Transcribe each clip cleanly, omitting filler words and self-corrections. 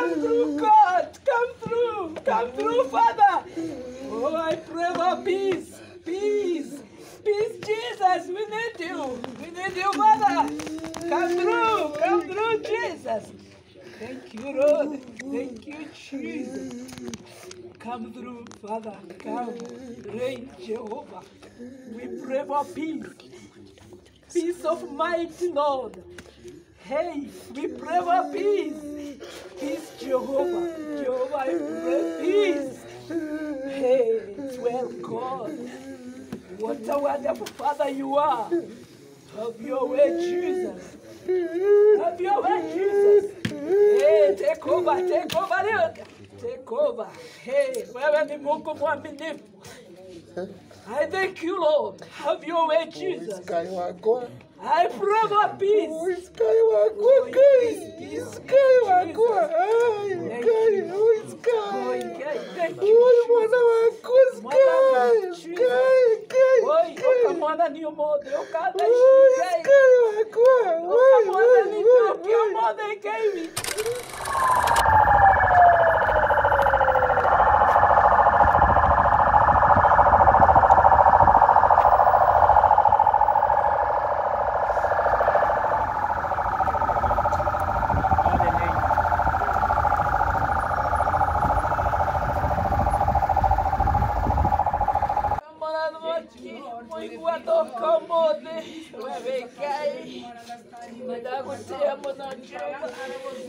Come through, God. Come through. Come through, Father. Oh, I pray for peace. Peace. Peace, Jesus. We need you. We need you, Father. Come through. Come through, Jesus. Thank you, Lord. Thank you, Jesus. Come through, Father. Come. Reign, Jehovah. We pray for peace. Peace of mind, Lord. Hey, we pray for peace. Peace, Jehovah. Jehovah, I pray peace. Hey, it's well, God. What a wonderful Father you are. Have your way, Jesus. Have your way, Jesus. Hey, take over, Lord. Take over. Hey, wewe ni Mungu mwaminifu. I thank you, Lord. Have your way, Jesus. I pray for peace.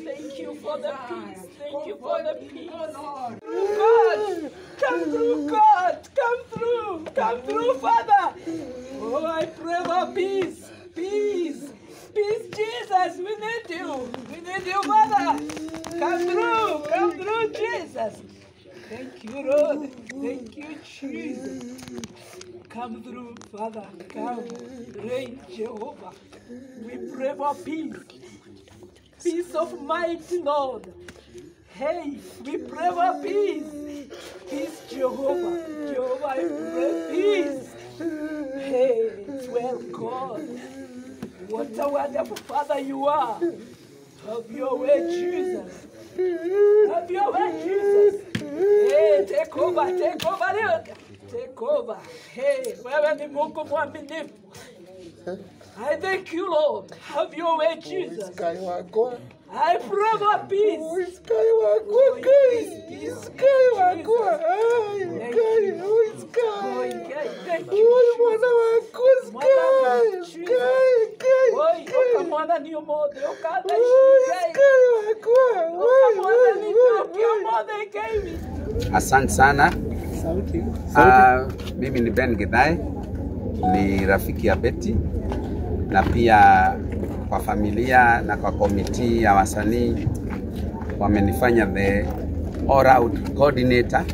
Thank you for the peace. Thank you for the peace. God, come through, God. Come through. Come through, Father. Oh, I pray for peace. Peace. Peace, Jesus. We need you. We need you, Father. Come through. Come through, Jesus. Thank you, Lord. Thank you, Jesus. Come through, Father. Come. Reign, Jehovah. We pray for peace. Peace of mind, Lord. Hey, we pray for peace. Peace, Jehovah. Jehovah, I pray peace. Hey, it's well, God. What a wonderful Father you are. Have your way, Jesus. Have your way, Jesus. Hey, take over, Lord. Take over. Hey, wewe ni Mungu mwaminifu. I thank you, Lord. Have your way, Jesus. I pray for peace. Asante sana. Mimi ni Ben Githai, ni rafiki ya Betty, na pia kwa familia na kwa komiti ya wasanii wamenifanya the all-round coordinator.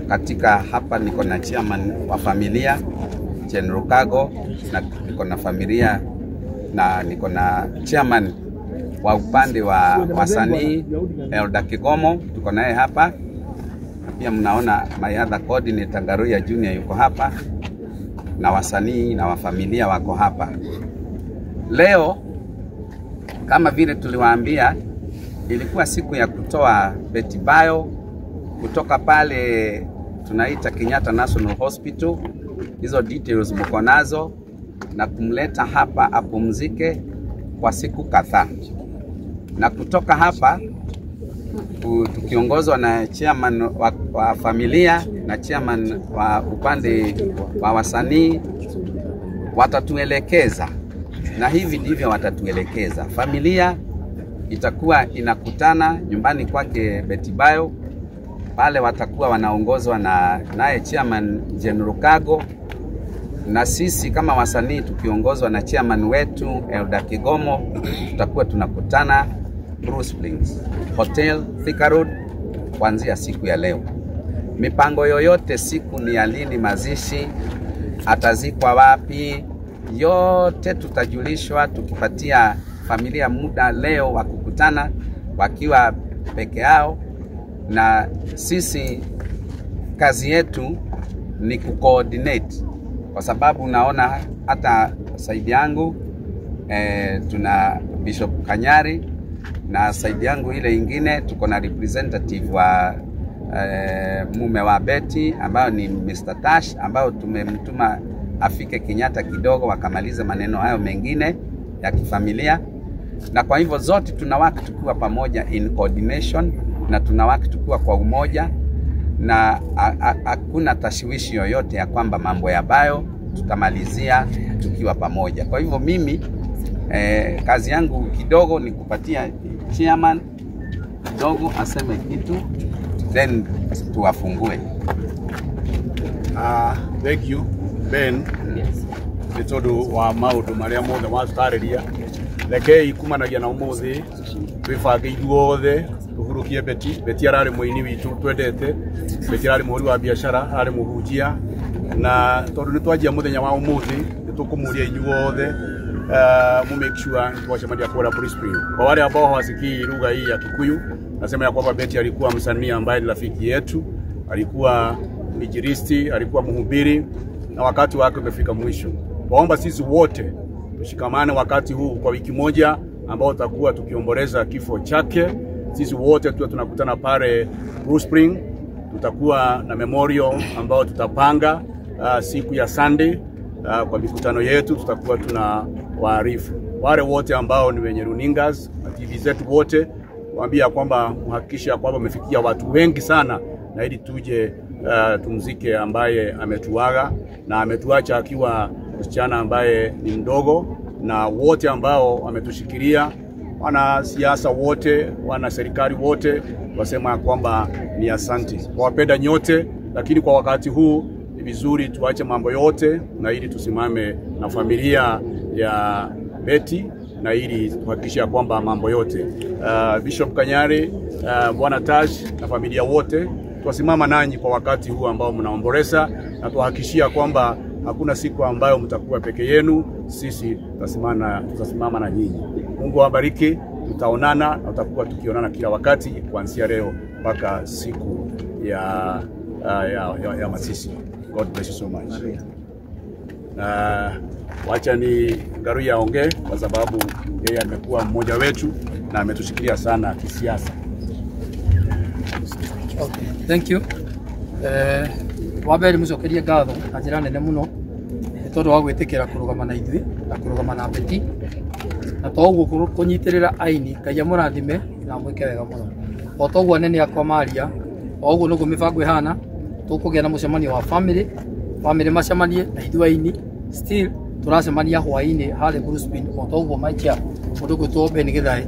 Katika hapa niko na chairman wa familia Jen Rukago, na niko na familia na niko na chairman wa upande wa wasanii Elda Kigomo, tuko naye hapa. Pia mnaona my other coordinator Ngaruya Junior yuko hapa, na wasanii na wafamilia wako hapa. Leo kama vile tuliwaambia, ilikuwa siku ya kutoa Betty Bayo kutoka pale tunaita Kenyatta National Hospital. Hizo details mko nazo, na kumleta hapa apumzike kwa siku kadhaa. Na kutoka hapa tukiongozwa na chairman wa familia na chairman wa upande wa wasanii, watatuelekeza, na hivi ndivyo watatuelekeza. Familia itakuwa inakutana nyumbani kwake Betty Bayo. Pale watakuwa wanaongozwa na naye chairman Jen Rukago, na sisi kama wasanii tukiongozwa na chairman wetu Elda Kigomo, tutakuwa tunakutana Bruce Springs Hotel Thika Road kuanzia siku ya leo. Mipango yoyote, siku ni ya lini mazishi, atazikwa wapi, yote tutajulishwa, tukipatia familia muda leo wa kukutana wakiwa peke yao. Na sisi kazi yetu ni kucoordinate, kwa sababu unaona hata saidi yangu tuna Bishop Kanyari, na side yangu ile ingine tuko na representative wa mume wa Betty ambao ni Mr. Tash, ambao tumemtuma afike Kenyatta kidogo wakamaliza maneno hayo mengine ya kifamilia. Na kwa hivyo zote tunawaka tukiwa pamoja in coordination, na tunawaka tukiwa kwa umoja, na hakuna tashwishi yoyote ya kwamba mambo ya bayo tutamalizia tukiwa pamoja. Kwa hivyo mimi kazi yangu kidogo ni kupatia chairman kidogo aseme kitu, then tuwafungue. Thank you Ben. Yes. Nitondo wa maundu maria mothe watariria rekei kumanagia na umuthi twibange ithuothe tuhurukie Betty arari muini witu twendete, Betty arari muhuri wa biashara, arari muhunjia, na tondu ni twajia muthenya wa umuthi nitukumuria ithuothe mu make sure twacemania kwa Bruce Spring. Kwa wale ambao hawasikii lugha hii ya Kikuyu, nasema ya kwamba Betty alikuwa msanii ambaye ni rafiki yetu, alikuwa injilisti, alikuwa mhubiri, na wakati wake umefika mwisho. Waomba sisi wote tushikamane wakati huu kwa wiki moja ambao tutakuwa tukiomboleza kifo chake. Sisi wote tunakutana pale Bruce Spring, tutakuwa na memorial ambao tutapanga siku ya Sunday. Kwa mikutano yetu tutakuwa tuna waarifu wale wote ambao ni wenye runingas na TV zetu wote, waambia kwamba muhakikisha kwamba umefikia watu wengi sana, na ili tuje tumzike ambaye ametuaga na ametuacha akiwa msichana ambaye ni mdogo, na wote ambao ametushikilia, wana siasa wote, wana serikali wote, wasema kwamba ni asante. Wapenda nyote, lakini kwa wakati huu ni vizuri tuache mambo yote na ili tusimame na familia ya Betty, na ili tuhakikisha kwamba mambo yote Bishop Kanyari, Bwana Tash na familia wote tuwasimama nanyi kwa wakati huu ambao mnaomboleza, na tuhakikishia kwamba hakuna siku ambayo mtakuwa peke yenu. Sisi tutasimama na nyinyi. Mungu awabariki. Tutaonana na tutakuwa tukionana kila wakati kuanzia leo mpaka siku ya mazishi. God bless you so much. Wacha ni Garuya aongee kwa sababu yeye amekuwa mmoja wetu na ametushikilia sana kisiasa. Okay, thank you. Wabere mucokeria ngatho na njira nene muno tondu wa gwitikira kurugama na ithui na kurugama na Betty, na toguo kunyitirira aini Ngai amurathime na mwike wega muno. O toguo nene akwa maria, o uguo nuguo mibango ihana, tukugia na mucemanio wa family macemanie na ithui aini, still turacemania hwaini hale Bruce Spring. O toguo maikia mundu gwitwo Ben Githai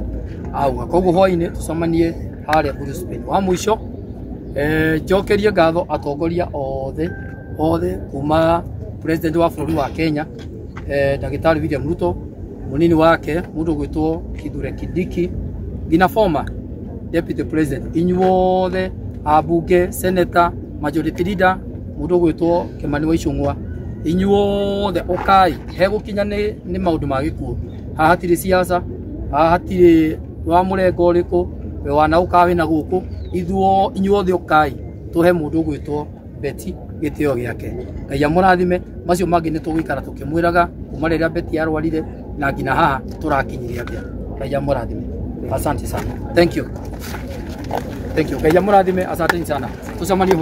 auga, koguo hwaini tucemanie hale Bruce Spring. Wa mwisho njokerie ngatho atongoria othe kuma president wa bũrũri wa Kenya Daktari William Ruto, munini wake mundu gwitwo Kithure Kindiki, ngina former deputy president, inyuothe abunge, senator, majority leader mundu gwitwo Kimani wa Icũng'wa, inyuothe okai hegukinya ni maundu ma gikuo. Haha hatire siasa, haha hatire wa murengo uriku we wana ukawe na guku, inyuothe okai tuhe mundu gwitwo Betty gitio giake. Ngai amurathime. Macio mangi ni tugikara tukimwiraga kuma riria Betty arwarire na ngina haha turakinyiria atia. Ngai amurathime. Asante sana. Thank you. Ngai amurathime. Asante sana. Tucemanie.